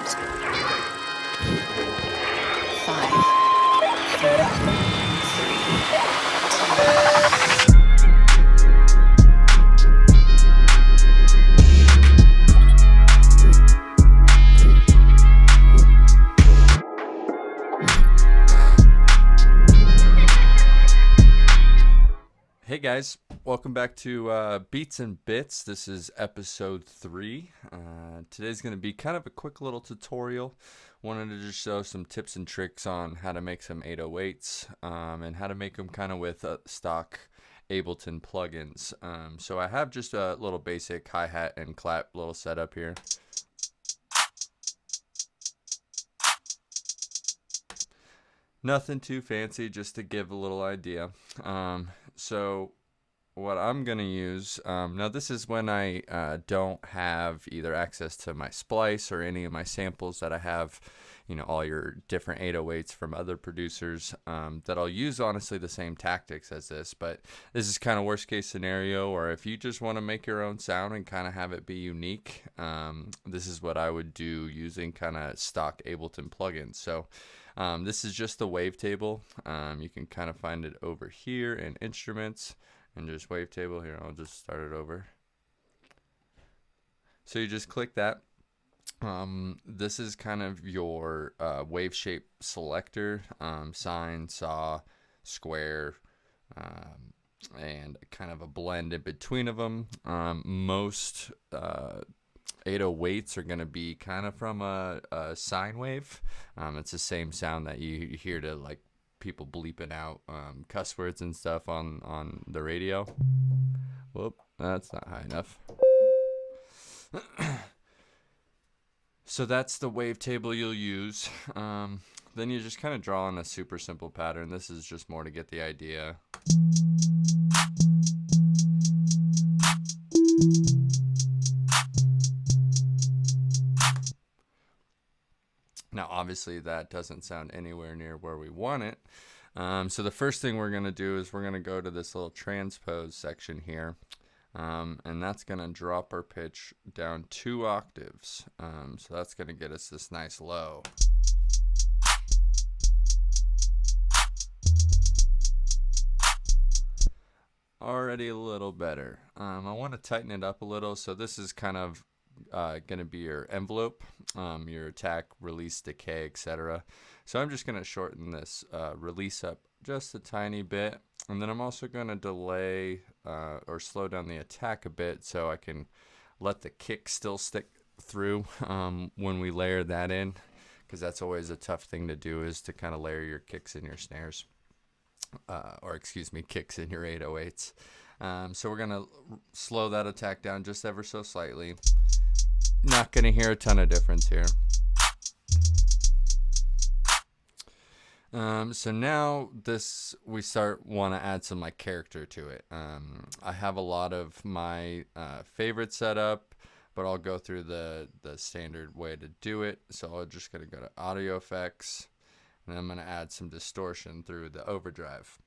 5, 4, 3, 2. Hey guys, welcome back to Beats and Bits. This is episode 3. Today's going to be kind of a quick little tutorial. Wanted to just show some tips and tricks on how to make some 808s and how to make them kind of with stock Ableton plugins. So I have just a little basic hi-hat and clap little setup here. Nothing too fancy, just to give a little idea. So what I'm going to use, now this is when I don't have either access to my splice or any of my samples that I have, you know, all your different 808s from other producers, that I'll use honestly the same tactics as this, but this is kind of worst case scenario, or if you just want to make your own sound and kind of have it be unique, this is what I would do using kind of stock Ableton plugins. So this is just the wavetable. You can kind of find it over here in instruments and just wavetable. Here, I'll just start it over. So you just click that. This is kind of your wave shape selector, sine, saw, square, and kind of a blend in between of them. Most 808s are going to be kind of from a sine wave. It's the same sound that you hear to like people bleeping out cuss words and stuff on the radio. Whoop, that's not high enough. So that's the wavetable you'll use. Then you just kind of draw on a super simple pattern. This is just more to get the idea. Now, obviously, that doesn't sound anywhere near where we want it. So the first thing we're going to do is we're going to go to this little transpose section here. And that's going to drop our pitch down 2 octaves. So that's going to get us this nice low. Already a little better. I want to tighten it up a little. So this is kind of going to be your envelope, your attack, release, decay, etc. So I'm just going to shorten this release up just a tiny bit, and then I'm also going to delay or slow down the attack a bit so I can let the kick still stick through when we layer that in, because that's always a tough thing to do, is to kind of layer your kicks and your snares, or excuse me, kicks in your 808s. So we're going to slow that attack down just ever so slightly. Not going to hear a ton of difference here. So now we want to add some like character to it. I have a lot of my favorites set up, but I'll go through the standard way to do it. So I'm just going to go to audio effects, and I'm going to add some distortion through the overdrive.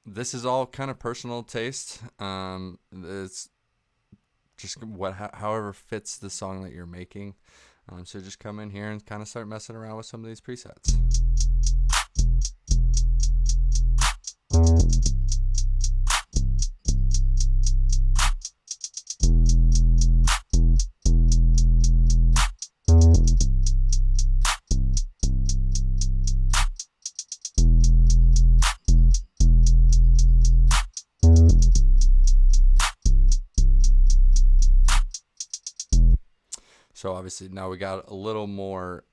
This is all kind of personal taste. It's just however fits the song that you're making. So just come in here and kind of start messing around with some of these presets. So obviously now we got a little more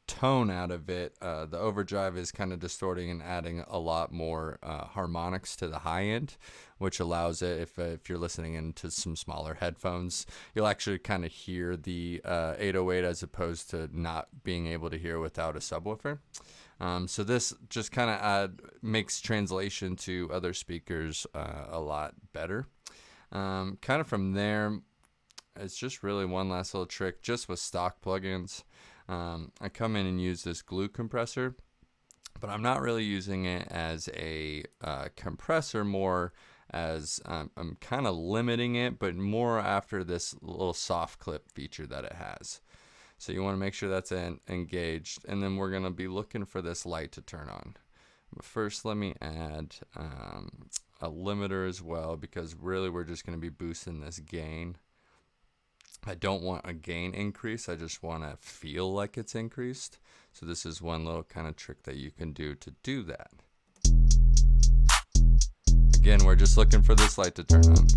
tone out of it. The overdrive is kind of distorting and adding a lot more harmonics to the high end, which allows it, if you're listening into some smaller headphones, you'll actually kind of hear the 808 as opposed to not being able to hear without a subwoofer. So this just kind of makes translation to other speakers a lot better. Kind of from there, it's just really one last little trick just with stock plugins. I come in and use this glue compressor, but I'm not really using it as a compressor, more as I'm kind of limiting it, but more after this little soft clip feature that it has. So you want to make sure that's engaged, and then we're going to be looking for this light to turn on. But first, let me add a limiter as well, because really we're just going to be boosting this gain. I don't want a gain increase, I just want to feel like it's increased. So this is one little kind of trick that you can do to do that. Again, we're just looking for this light to turn on.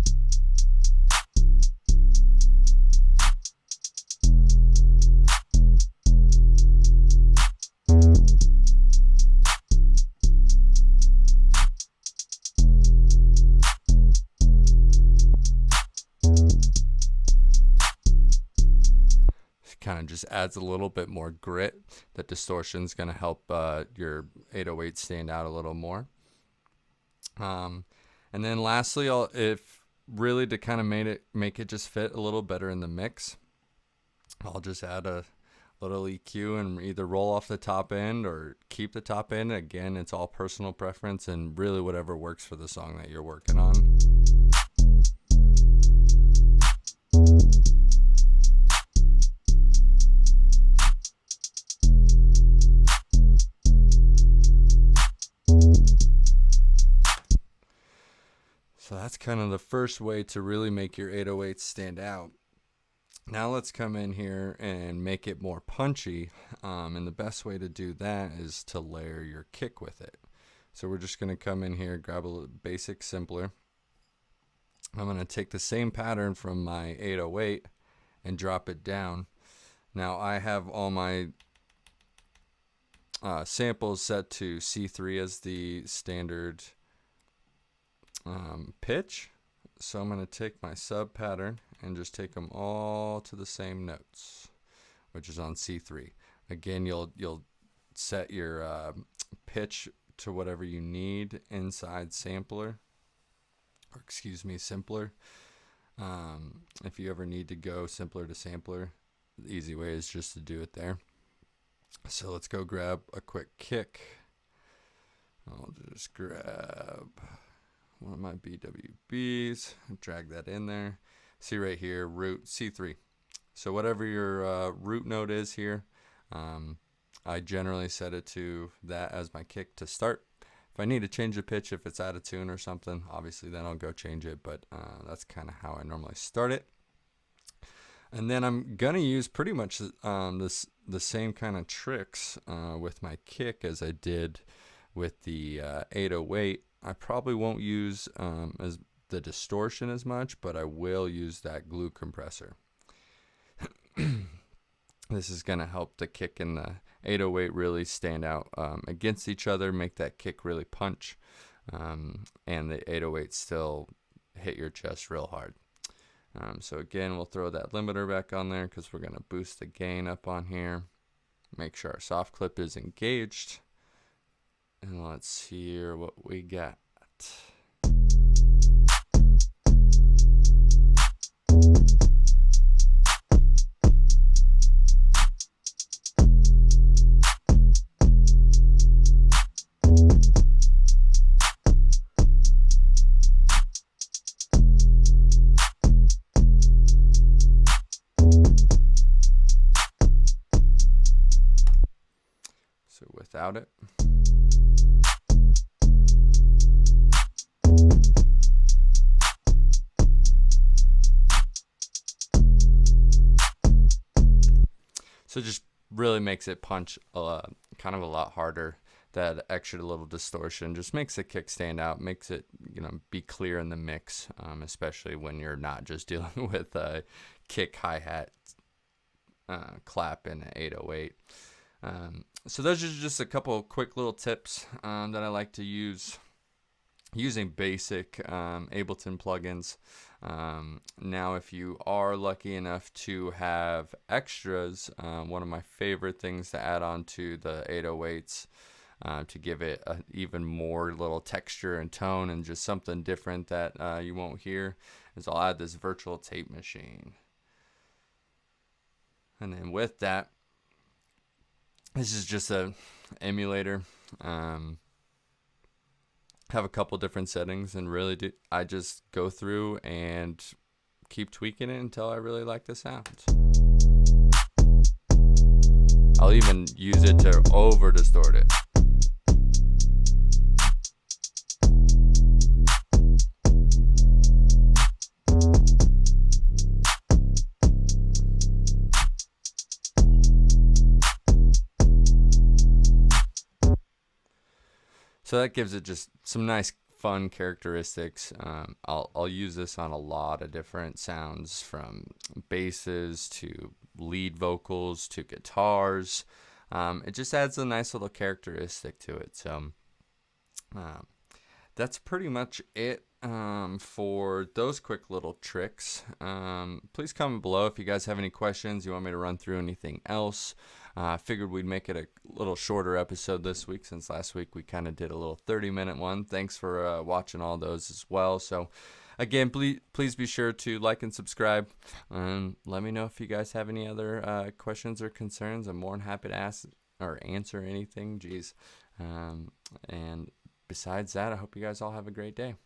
Kind of just adds a little bit more grit. The distortion is going to help your 808 stand out a little more. And then lastly, if really to kind of make it just fit a little better in the mix, I'll just add a little EQ and either roll off the top end or keep the top end. Again, it's all personal preference and really whatever works for the song that you're working on. So that's kind of the first way to really make your 808 stand out. Now let's come in here and make it more punchy, and the best way to do that is to layer your kick with it. So we're just going to come in here, grab a basic simpler. I'm going to take the same pattern from my 808 and drop it down. Now I have all my samples set to C3 as the standard pitch. So I'm going to take my sub pattern and just take them all to the same notes, which is on C3. Again, you'll set your pitch to whatever you need inside sampler, or excuse me, simpler. If you ever need to go simpler to sampler, the easy way is just to do it there. So let's go grab a quick kick. I'll just grab one of my BWBs, drag that in there. See right here, root C3. So whatever your root note is here, I generally set it to that as my kick to start. If I need to change the pitch, if it's out of tune or something, obviously then I'll go change it, but that's kind of how I normally start it. And then I'm going to use pretty much the same kind of tricks with my kick as I did with the 808. I probably won't use as the distortion as much, but I will use that glue compressor. This is going to help the kick and the 808 really stand out against each other, make that kick really punch, and the 808 still hit your chest real hard. So again, we'll throw that limiter back on there because we're going to boost the gain up on here. Make sure our soft clip is engaged. And let's hear what we got. So without it. So it just really makes it punch kind of a lot harder. That extra little distortion just makes the kick stand out, makes it be clear in the mix, especially when you're not just dealing with a kick, hi-hat, clap in an 808. So those are just a couple of quick little tips that I like to use using basic Ableton plugins. Now, if you are lucky enough to have extras, one of my favorite things to add on to the 808s to give it a even more little texture and tone and just something different that you won't hear is I'll add this virtual tape machine. And then with that, this is just a emulator. have a couple different settings, and really I just go through and keep tweaking it until I really like the sound. I'll even use it to over distort it. So that gives it just some nice fun characteristics. I'll use this on a lot of different sounds, from basses to lead vocals to guitars. It just adds a nice little characteristic to it. So that's pretty much it for those quick little tricks. Please comment below if you guys have any questions, you want me to run through anything else. I figured we'd make it a little shorter episode this week, since last week we kind of did a little 30-minute one. Thanks for watching all those as well. So again, please be sure to like and subscribe, and let me know if you guys have any other questions or concerns. I'm more than happy to ask or answer anything. And besides that, I hope you guys all have a great day.